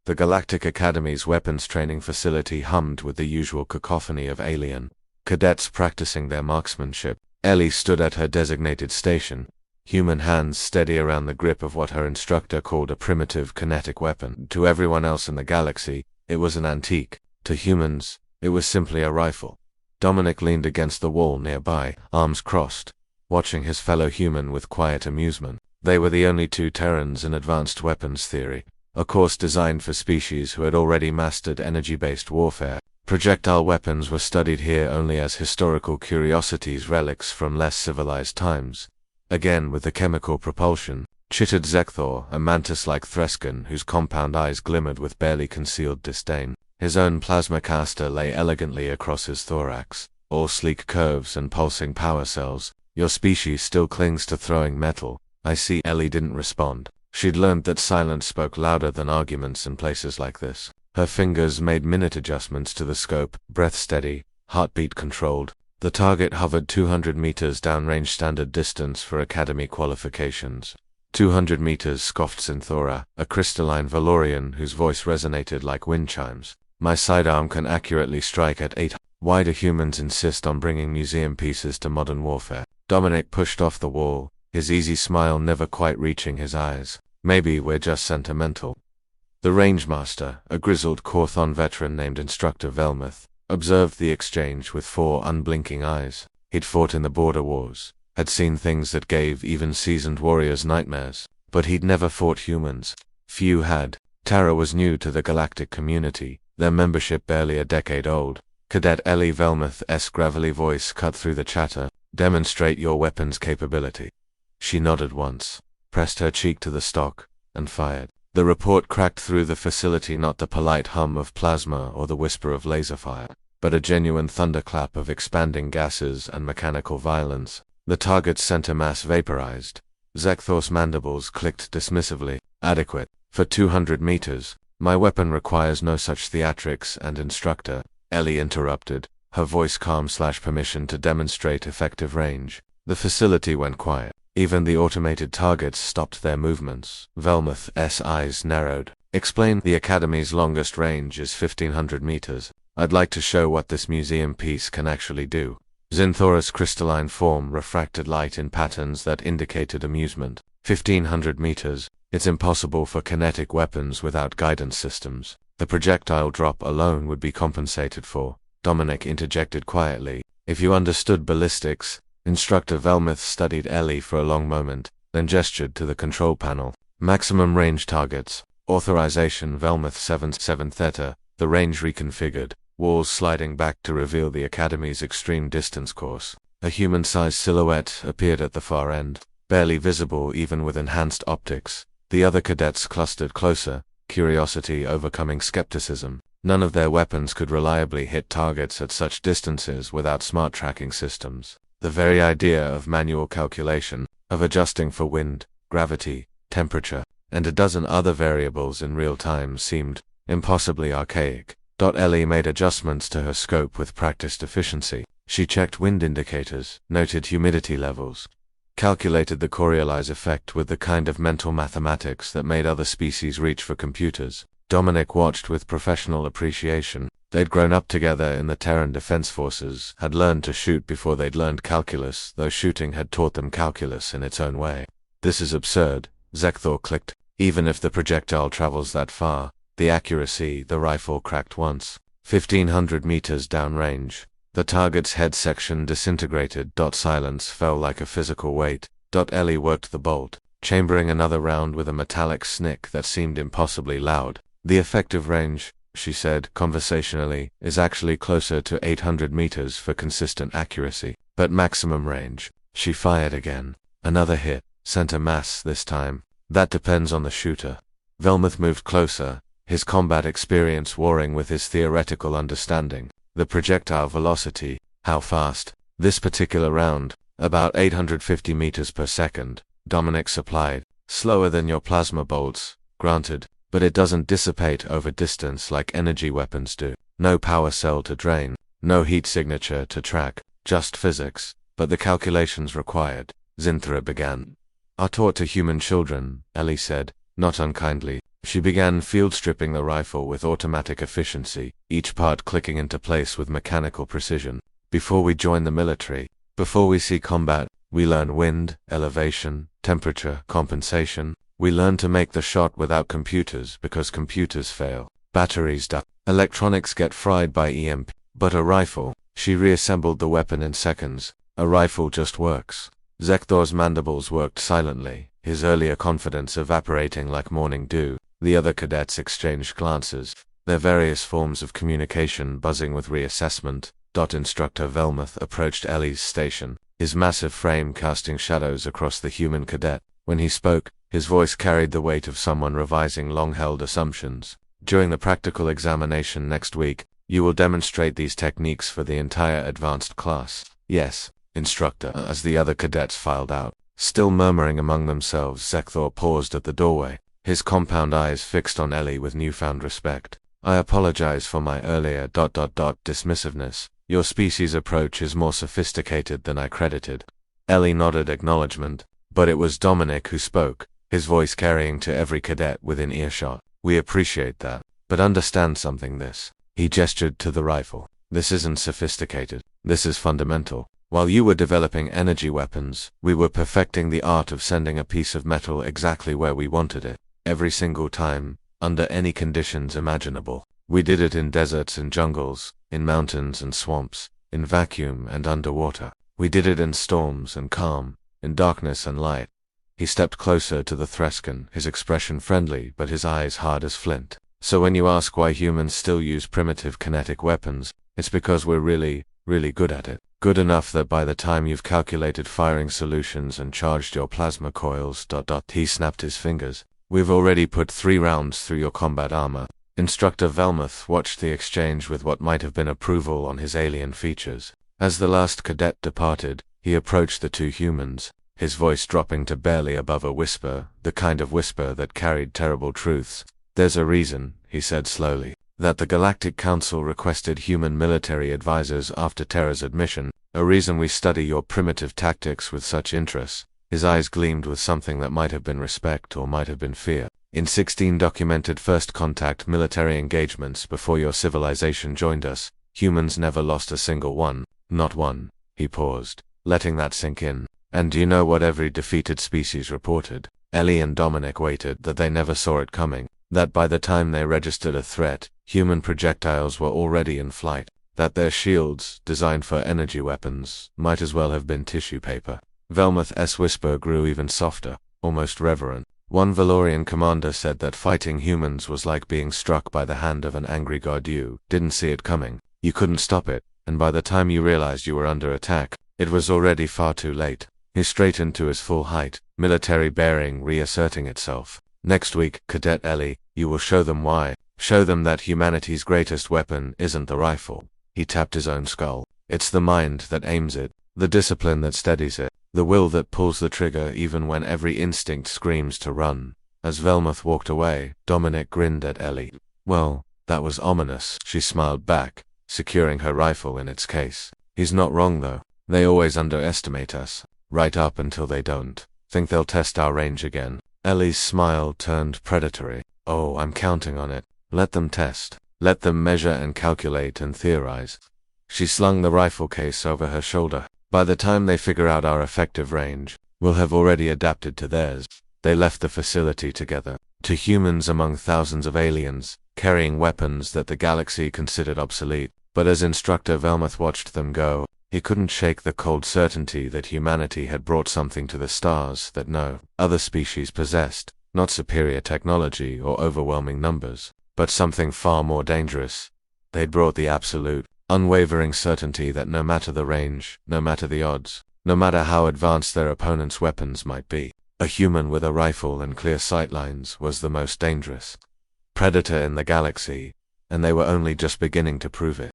The Galactic Academy's weapons training facility hummed with the usual cacophony of alien cadets practicing their marksmanship. Ellie stood at her designated station, human hands steady around the grip of what her instructor called a primitive kinetic weapon. To everyone else in the galaxy, it was an antique. To humans, it was simply a rifle. Dominic leaned against the wall nearby, arms crossed, watching his fellow human with quiet amusement. They were the only two Terrans in advanced weapons theory, a course designed for species who had already mastered energy-based warfare. Projectile weapons were studied here only as historical curiosities, relics from less civilized times. Again with the chemical propulsion, chittered Zekthor, a mantis-like Threskin whose compound eyes glimmered with barely concealed disdain. His own plasma caster lay elegantly across his thorax, all sleek curves and pulsing power cells. Your species still clings to throwing metal. I see. Ellie didn't respond. She'd learned that silence spoke louder than arguments in places like this. Her fingers made minute adjustments to the scope, breath steady, heartbeat controlled. The target hovered 200 meters downrange, standard distance for Academy qualifications. 200 meters, scoffed Synthora, a crystalline Valorian whose voice resonated like wind chimes. My sidearm can accurately strike at 8. Why do humans insist on bringing museum pieces to modern warfare? Dominic pushed off the wall, his easy smile never quite reaching his eyes. Maybe we're just sentimental. The Rangemaster, a grizzled Korthon veteran named Instructor Velmuth, observed the exchange with 4 unblinking eyes. He'd fought in the border wars, had seen things that gave even seasoned warriors nightmares, but he'd never fought humans. Few had. Tara was new to the galactic community, their membership barely a decade old. Cadet Ellie Velmuth's gravelly voice cut through the chatter. Demonstrate your weapons capability. She nodded once, pressed her cheek to the stock, and fired. The report cracked through the facility, not the polite hum of plasma or the whisper of laser fire, but a genuine thunderclap of expanding gases and mechanical violence. The target's center mass vaporized. Zekthor's mandibles clicked dismissively. Adequate. For 200 meters. My weapon requires no such theatrics. And Instructor, Ellie interrupted, her voice calm/permission to demonstrate effective range. The facility went quiet. Even the automated targets stopped their movements. Velmuth's eyes narrowed. Explain. The Academy's longest range is 1500 meters. I'd like to show what this museum piece can actually do. Zinthora's crystalline form refracted light in patterns that indicated amusement. 1500 meters. It's impossible for kinetic weapons without guidance systems. The projectile drop alone would be compensated for. Dominic interjected quietly. If you understood ballistics. Instructor Velmuth studied Ellie for a long moment, then gestured to the control panel. Maximum range targets. Authorization. Velmuth 7 Theta. The range reconfigured. Walls sliding back to reveal the Academy's extreme distance course. A human-sized silhouette appeared at the far end, barely visible even with enhanced optics. The other cadets clustered closer, curiosity overcoming skepticism. None of their weapons could reliably hit targets at such distances without smart tracking systems. The very idea of manual calculation, of adjusting for wind, gravity, temperature, and a dozen other variables in real time seemed impossibly archaic. Ellie made adjustments to her scope with practiced efficiency. She checked wind indicators, noted humidity levels, calculated the Coriolis effect with the kind of mental mathematics that made other species reach for computers. Dominic watched with professional appreciation. They'd grown up together in the Terran Defense Forces, had learned to shoot before they'd learned calculus, though shooting had taught them calculus in its own way. This is absurd, Zekthor clicked. Even if the projectile travels that far, the accuracy. The rifle cracked once. 1500 meters downrange. The target's head section disintegrated. Silence fell like a physical weight. Ellie worked the bolt, chambering another round with a metallic snick that seemed impossibly loud. The effective range, she said conversationally, is actually closer to 800 meters for consistent accuracy. But maximum range. She fired again. Another hit. Center mass this time. That depends on the shooter. Velmuth moved closer, his combat experience warring with his theoretical understanding. The projectile velocity. How fast? This particular round. About 850 meters per second. Dominic supplied. Slower than your plasma bolts, granted. But it doesn't dissipate over distance like energy weapons do. No power cell to drain, no heat signature to track, just physics. But the calculations required. Zinthra began. Are taught to human children, Ellie said. not unkindly. She began field-stripping the rifle with automatic efficiency, each part clicking into place with mechanical precision. Before we join the military, before we see combat, we learn wind, elevation, temperature, compensation. We learn to make the shot without computers because computers fail. Batteries die. Electronics get fried by EMP. But a rifle, she reassembled the weapon in seconds. A rifle just works. Zekthor's mandibles worked silently, his earlier confidence evaporating like morning dew. The other cadets exchanged glances, their various forms of communication buzzing with reassessment. Instructor Velmuth approached Ellie's station, his massive frame casting shadows across the human cadet. When he spoke, his voice carried the weight of someone revising long-held assumptions. During the practical examination next week, you will demonstrate these techniques for the entire advanced class. Yes, Instructor. As the other cadets filed out, still murmuring among themselves, Zekthor paused at the doorway, his compound eyes fixed on Ellie with newfound respect. I apologize for my earlier ... dismissiveness. Your species' approach is more sophisticated than I credited. Ellie nodded acknowledgement, but it was Dominic who spoke, his voice carrying to every cadet within earshot. We appreciate that, but understand something this. He gestured to the rifle. This isn't sophisticated. This is fundamental. While you were developing energy weapons, we were perfecting the art of sending a piece of metal exactly where we wanted it, every single time, under any conditions imaginable. We did it in deserts and jungles, in mountains and swamps, in vacuum and underwater. We did it in storms and calm, in darkness and light. He stepped closer to the Threskin, his expression friendly but his eyes hard as flint. So when you ask why humans still use primitive kinetic weapons, it's because we're really good at it. Good enough that by the time you've calculated firing solutions and charged your plasma coils... He snapped his fingers. We've already put 3 rounds through your combat armor. Instructor Velmuth watched the exchange with what might have been approval on his alien features. As the last cadet departed, he approached the 2 humans, his voice dropping to barely above a whisper, the kind of whisper that carried terrible truths. There's a reason, he said slowly, that the Galactic Council requested human military advisors after Terra's admission, a reason we study your primitive tactics with such interest. His eyes gleamed with something that might have been respect or might have been fear. In 16 documented first contact military engagements before your civilization joined us, humans never lost a single one. Not one. He paused, letting that sink in. And do you know what every defeated species reported? Ellie and Dominic waited, that they never saw it coming. That by the time they registered a threat, human projectiles were already in flight. That their shields, designed for energy weapons, might as well have been tissue paper. Velmuth's whisper grew even softer, almost reverent. One Valorian commander said that fighting humans was like being struck by the hand of an angry god. You didn't see it coming. You couldn't stop it, and by the time you realized you were under attack, it was already far too late. He straightened to his full height, military bearing reasserting itself. Next week, Cadet Ellie, you will show them why. Show them that humanity's greatest weapon isn't the rifle. He tapped his own skull. It's the mind that aims it, the discipline that steadies it, the will that pulls the trigger even when every instinct screams to run. As Velmuth walked away, Dominic grinned at Ellie. Well, that was ominous, she smiled back, securing her rifle in its case. He's not wrong though. They always underestimate us, right up until they don't. Think they'll test our range again? Ellie's smile turned predatory. Oh, I'm counting on it. Let them test. Let them measure and calculate and theorize. She slung the rifle case over her shoulder. By the time they figure out our effective range, we'll have already adapted to theirs. They left the facility together. 2 humans among thousands of aliens, carrying weapons that the galaxy considered obsolete. But as Instructor Velmuth watched them go, he couldn't shake the cold certainty that humanity had brought something to the stars that no other species possessed. Not superior technology or overwhelming numbers, but something far more dangerous. They'd brought the absolute, unwavering certainty that no matter the range, no matter the odds, no matter how advanced their opponent's weapons might be, a human with a rifle and clear sightlines was the most dangerous predator in the galaxy, and they were only just beginning to prove it.